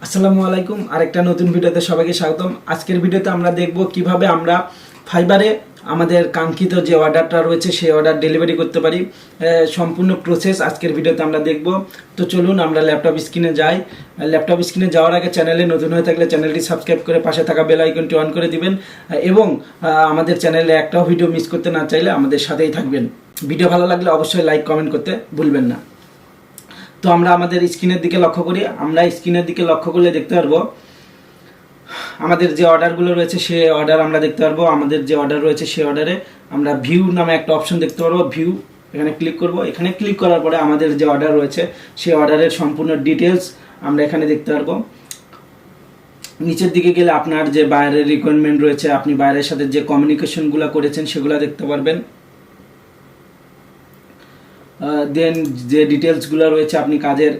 আসসালামু আলাইকুম। আরেকটা নতুন ভিডিওতে সবাইকে স্বাগতম। আজকের ভিডিওতে আমরা দেখব কিভাবে আমরা ফাইবারে আমাদের কাঙ্ক্ষিত যে অর্ডারটা রয়েছে সেই অর্ডার ডেলিভারি করতে পারি। সম্পূর্ণ প্রসেস আজকের ভিডিওতে আমরা দেখব। তো চলুন আমরা ল্যাপটপ স্ক্রিনে যাই। ল্যাপটপ স্ক্রিনে যাওয়ার আগে চ্যানেলে নতুন হয়ে থাকলে চ্যানেলটি সাবস্ক্রাইব করে পাশে থাকা বেল আইকনটি অন করে দিবেন এবং আমাদের চ্যানেলে একটাও ভিডিও মিস করতে না চাইলে আমাদের সাথেই থাকবেন। ভিডিও ভালো লাগলে অবশ্যই লাইক কমেন্ট করতে ভুলবেন না। তো আমরা আমাদের স্ক্রিনের দিকে লক্ষ্য করি। আমরা স্ক্রিনের দিকে লক্ষ্য করলে দেখতে পারবো আমাদের যে অর্ডারগুলো রয়েছে সে অর্ডার আমরা দেখতে পারবো। আমাদের যে অর্ডার রয়েছে সেই অর্ডারে আমরা ভিউ নামে একটা অপশন দেখতে পারবো। ভিউ এখানে ক্লিক করব। এখানে ক্লিক করার পরে আমাদের যে অর্ডার রয়েছে সেই অর্ডারের সম্পূর্ণ ডিটেলস আমরা এখানে দেখতে পারবো। নিচের দিকে গেলে আপনার যে বাইরের রিকোয়ারমেন্ট রয়েছে, আপনি বাইরের সাথে যে কমিউনিকেশনগুলো করেছেন সেগুলো দেখতে পারবেন। দেন যে ডিটেলসগুলো রয়েছে, আপনি কাজের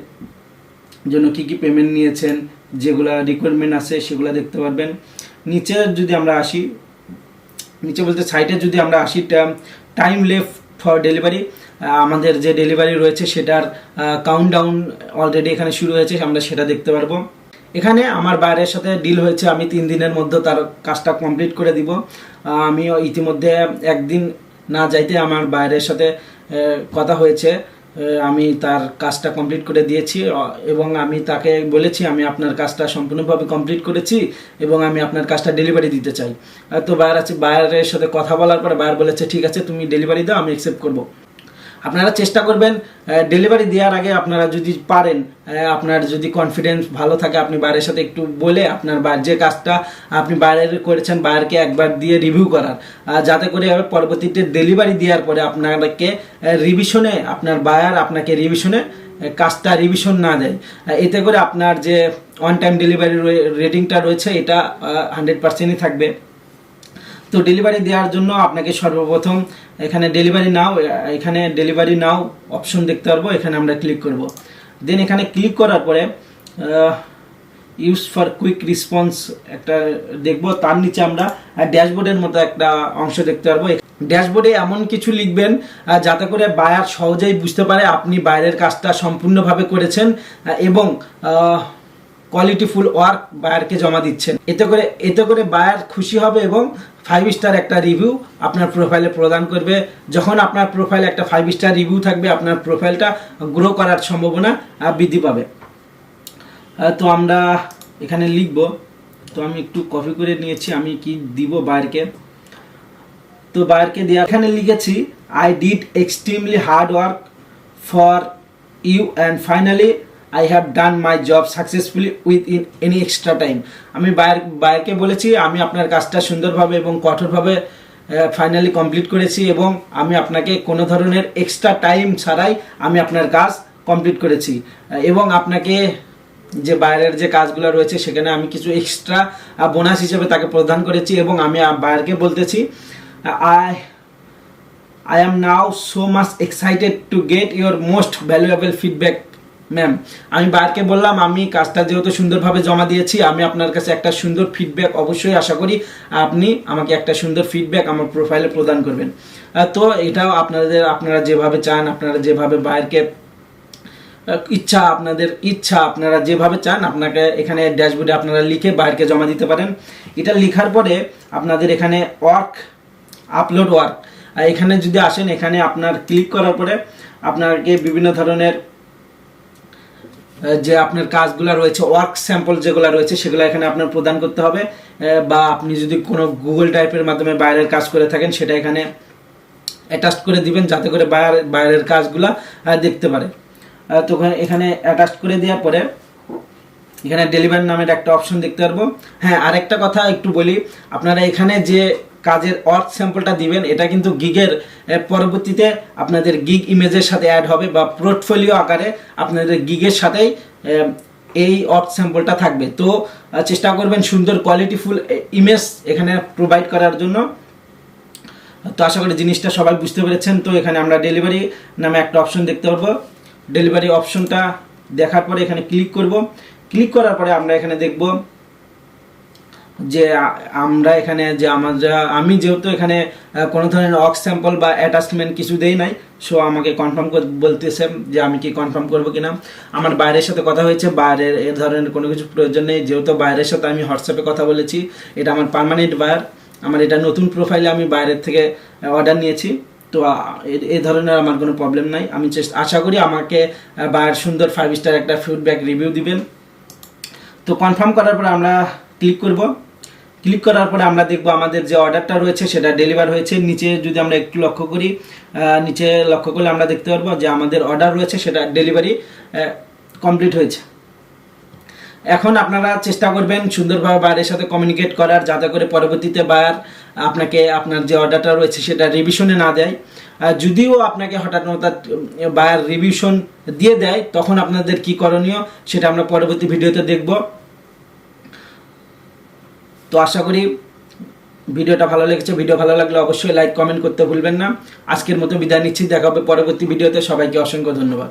জন্য কি কি পেমেন্ট নিয়েছেন, যেগুলো রিকোয়ারমেন্ট আছে সেগুলো দেখতে পারবেন। নিচে যদি আমরা আসি, নিচে বলতে সাইটে যদি আমরা আসি, টাইম লেফট ফর ডেলিভারি, আমাদের যে ডেলিভারি রয়েছে সেটার কাউন্টডাউন অলরেডি এখানে শুরু হয়েছে, আমরা সেটা দেখতে পারবো। এখানে আমার বাইরের সাথে ডিল হয়েছে, আমি 3 দিনের মধ্যে তার কাজটা কমপ্লিট করে দিব। আমি ইতিমধ্যে একদিন না যাইতে আমার বাইরের সাথে কথা হয়েছে, আমি তার কাজটা কমপ্লিট করে দিয়েছি এবং আমি তাকে বলেছি আমি আপনার কাজটা সম্পূর্ণভাবে কমপ্লিট করেছি এবং আমি আপনার কাজটা ডেলিভারি দিতে চাই। তো বাইরের সাথে কথা বলার পরে বাইরে বলেছে ঠিক আছে তুমি ডেলিভারি দাও, আমি অ্যাকসেপ্ট করব। আপনারা চেষ্টা করবেন ডেলিভারি দেওয়ার আগে, আপনারা যদি পারেন, আপনার যদি কনফিডেন্স ভালো থাকে, আপনি বাইরের সাথে একটু বলে আপনার যে কাজটা আপনি বাইরের করেছেন বাইরকে একবার দিয়ে রিভিউ করার, যাতে করে পরবর্তীতে ডেলিভারি দেওয়ার পরে আপনাকে রিভিশনে, আপনার বায়ার আপনাকে রিভিশনে কাজটা রিভিশন না দেয়। এতে করে আপনার যে অন টাইম ডেলিভারি রেটিংটা রয়েছে এটা 100%ই থাকবে। তো ডেলিভারি দেওয়ার জন্য আপনাকে সর্বপ্রথম এখানে ডেলিভারি নাও অপশন দেখতে পারবো, এখানে আমরা ক্লিক করব। দেন এখানে ক্লিক করার পরে ইউজ ফর কুইক রেসপন্স একটা দেখব। তার নিচে আমরা ড্যাশবোর্ডের মতো একটা অংশ দেখতে পারবো। ড্যাশবোর্ডে এমন কিছু লিখবেন যাতে করে বায়ার সহজেই বুঝতে পারে আপনি বাইরের কাজটা সম্পূর্ণভাবে করেছেন এবং কোয়ালিটিফুল ওয়ার্ক বায়ারকে জমা দিচ্ছেন। এতে করে বায়ার খুশি হবে এবং 5 স্টার একটা রিভিউ আপনার প্রোফাইলে প্রদান করবে। যখন আপনার প্রোফাইলে একটা 5 স্টার রিভিউ থাকবে, আপনার প্রোফাইলটা গ্রো করার সম্ভাবনা বৃদ্ধি পাবে। তো আমরা এখানে লিখব। তো আমি একটু কপি করে নিয়েছি, আমি কি দিব বায়ারকে। তো বায়ারকে দেওয়া এখানে লিখেছি I did extremely hard work for you and finally I have done my job successfully within any extra time. আমি বায়ারকে বলেছি আমি আপনার কাজটা সুন্দরভাবে এবং কঠোরভাবে ফাইনালি কমপ্লিট করেছি এবং আমি আপনাকে কোনো ধরনের এক্সট্রা টাইম ছাড়াই আমি আপনার কাজ কমপ্লিট করেছি এবং আপনাকে যে বাইরের যে কাজগুলো রয়েছে সেখানে আমি কিছু এক্সট্রা বোনাস হিসেবে তাকে প্রদান করেছি এবং আমি বায়ারকে বলতেছি I am now so much excited to get your most valuable feedback ma'am. আমি বায়ারকে বললাম আমি কাজটা যেহেতু সুন্দরভাবে জমা দিয়েছি, আমি আপনার কাছে একটা সুন্দর ফিডব্যাক অবশ্যই আশা করি আপনি আমাকে একটা সুন্দর ফিডব্যাক আমার প্রোফাইলে প্রদান করবেন। তো এটাও আপনারা যেভাবে চান, আপনারা যেভাবে বায়ারকে আপনারা যেভাবে চান আপনাকে এখানে ড্যাশবোর্ডে আপনারা লিখে বায়ারকে জমা দিতে পারেন। এটা লেখার পরে আপনাদের এখানে আপলোড ওয়ার্ক এখানে যদি আসেন, এখানে আপনার ক্লিক করার পরে আপনাকে বিভিন্ন ধরনের যে আপনার কাজগুলো রয়েছে, ওয়ার্ক স্যাম্পল যেগুলো রয়েছে সেগুলো এখানে আপনার প্রদান করতে হবে, বা আপনি যদি কোনো গুগল টাইপের মাধ্যমে বাইরের কাজ করে থাকেন সেটা এখানে অ্যাটাচ করে দিবেন যাতে করে বাইরের কাজগুলো দেখতে পারে। তো এখানে অ্যাটাচ করে দেওয়ার পরে এখানে ডেলিভারি নামের একটা অপশন দেখতে পারবো। হ্যাঁ, আরেকটা কথা একটু বলি, আপনারা এখানে যে কাজের ওয়ার্ক স্যাম্পলটা দিবেন এটা কিন্তু গিগের পরবর্তীতে আপনাদের গিগ ইমেজের সাথে অ্যাড হবে বা পোর্টফোলিও আকারে আপনাদের গিগের সাথেই এই ওয়ার্ক স্যাম্পলটা থাকবে। তো চেষ্টা করবেন সুন্দর কোয়ালিটিফুল ইমেজ এখানে প্রোভাইড করার জন্য। তো আশা করি জিনিসটা সবাই বুঝতে পেরেছেন। তো এখানে আমরা ডেলিভারি নামে একটা অপশন দেখতে পারবো। ডেলিভারি অপশনটা দেখার পরে এখানে ক্লিক করব। ক্লিক করার পরে আমরা এখানে দেখব যে আমরা এখানে যে আমি যেহেতু এখানে কোনো ধরনের অক্স স্যাম্পল বা অ্যাটাচমেন্ট কিছু দেই নাই, সো আমাকে কনফার্ম বলতেছে যে আমি কি কনফার্ম করবো কিনা। আমার বাইরের সাথে কথা হয়েছে, বাইরের এ ধরনের কোনো কিছু প্রয়োজন নেই, যেহেতু বাইরের সাথে আমি হোয়াটসঅ্যাপে কথা বলেছি। এটা আমার পার্মানেন্ট বায়ার, আমার এটা নতুন প্রোফাইলে আমি বাইরের থেকে অর্ডার নিয়েছি। তো এই ধরনের আমার কোনো প্রবলেম নাই। আমি আশা করি আমাকে বায়ার সুন্দর 5 স্টার একটা ফিডব্যাক রিভিউ দিবেন। তো কনফার্ম করার পর আমরা ক্লিক করব। ক্লিক করার পরে আমরা দেখব আমাদের যে অর্ডারটা রয়েছে সেটা ডেলিভার হয়েছে। নিচে যদি আমরা একটু লক্ষ্য করি, নিচে লক্ষ্য করলে আমরা দেখতে পারবো যে আমাদের অর্ডার রয়েছে সেটা ডেলিভারি কমপ্লিট হয়েছে। এখন আপনারা চেষ্টা করবেন সুন্দরভাবে বায়ারের সাথে কমিউনিকেট করার, যাতে করে পরবর্তীতে বায়ার আপনাকে আপনার যে অর্ডারটা রয়েছে সেটা রিভিশনে না দেয়। যদিও আপনাকে হঠাৎ বায়ার রিভিশন দিয়ে দেয়, তখন আপনাদের কি করণীয় সেটা আমরা পরবর্তী ভিডিওতে দেখব। তো আশা করি ভিডিওটা ভালো লেগেছে। ভিডিও ভালো লাগলে অবশ্যই লাইক কমেন্ট করতে ভুলবেন না। আজকের মতো বিদায় নিচ্ছি, দেখা হবে পরবর্তী ভিডিওতে। সবাইকে অসংখ্য ধন্যবাদ।